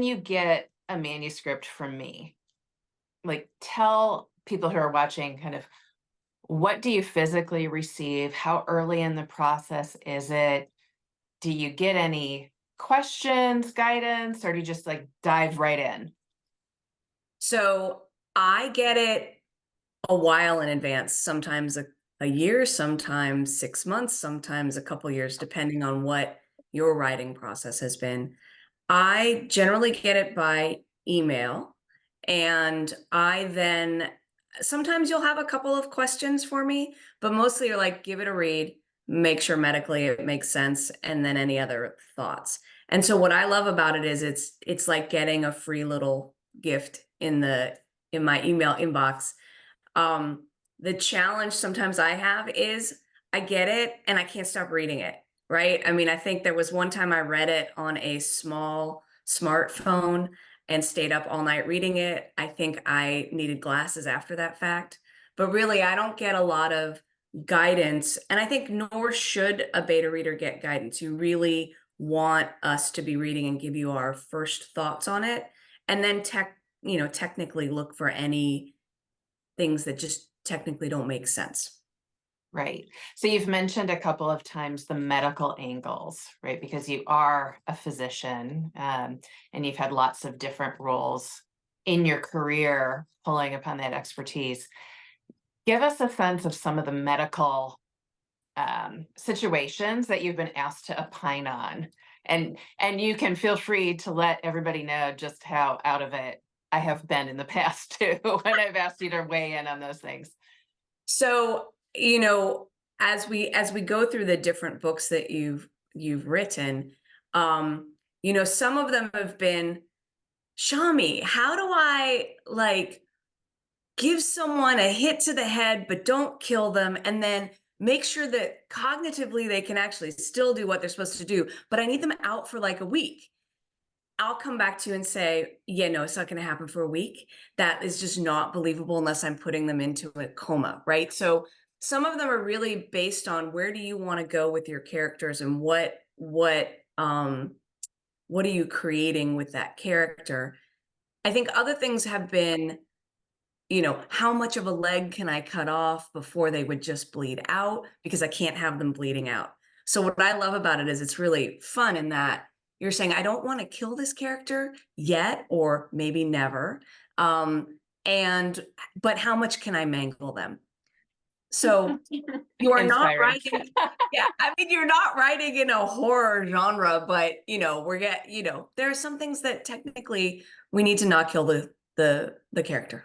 you get a manuscript from me, like tell people who are watching kind of what do you physically receive? How early in the process is it? Do you get any questions, guidance, or do you just like dive right in? So I get it a while in advance, sometimes a year, sometimes 6 months, sometimes a couple years, depending on what your writing process has been. I generally get it by email, and I then sometimes you'll have a couple of questions for me, but mostly you're like, give it a read, make sure medically it makes sense, and then any other thoughts. And so what I love about it is it's like getting a free little gift in my email inbox. The challenge sometimes I have is I get it and I can't stop reading it, right? I mean, I think there was one time I read it on a small smartphone and stayed up all night reading it. I think I needed glasses after that fact. But really, I don't get a lot of guidance. And I think nor should a beta reader get guidance. You really want us to be reading and give you our first thoughts on it. And then technically look for any things that just technically don't make sense. Right. So you've mentioned a couple of times the medical angles, right? Because you are a physician, and you've had lots of different roles in your career pulling upon that expertise. Give us a sense of some of the medical situations that you've been asked to opine on, and you can feel free to let everybody know just how out of it I have been in the past too when I've asked you to weigh in on those things. So, as we go through the different books that you've written, some of them have been, Shami, how do I like give someone a hit to the head, but don't kill them, and then make sure that cognitively they can actually still do what they're supposed to do, but I need them out for like a week. I'll come back to you and say, yeah, no, it's not going to happen for a week. That is just not believable unless I'm putting them into a coma, right? So some of them are really based on where do you want to go with your characters and what are you creating with that character? I think other things have been, how much of a leg can I cut off before they would just bleed out because I can't have them bleeding out. So what I love about it is it's really fun in that you're saying I don't want to kill this character yet or maybe never. And but how much can I mangle them? So you are not Inspiring. writing, yeah, I mean you're not writing in a horror genre, but there are some things that technically we need to not kill the character.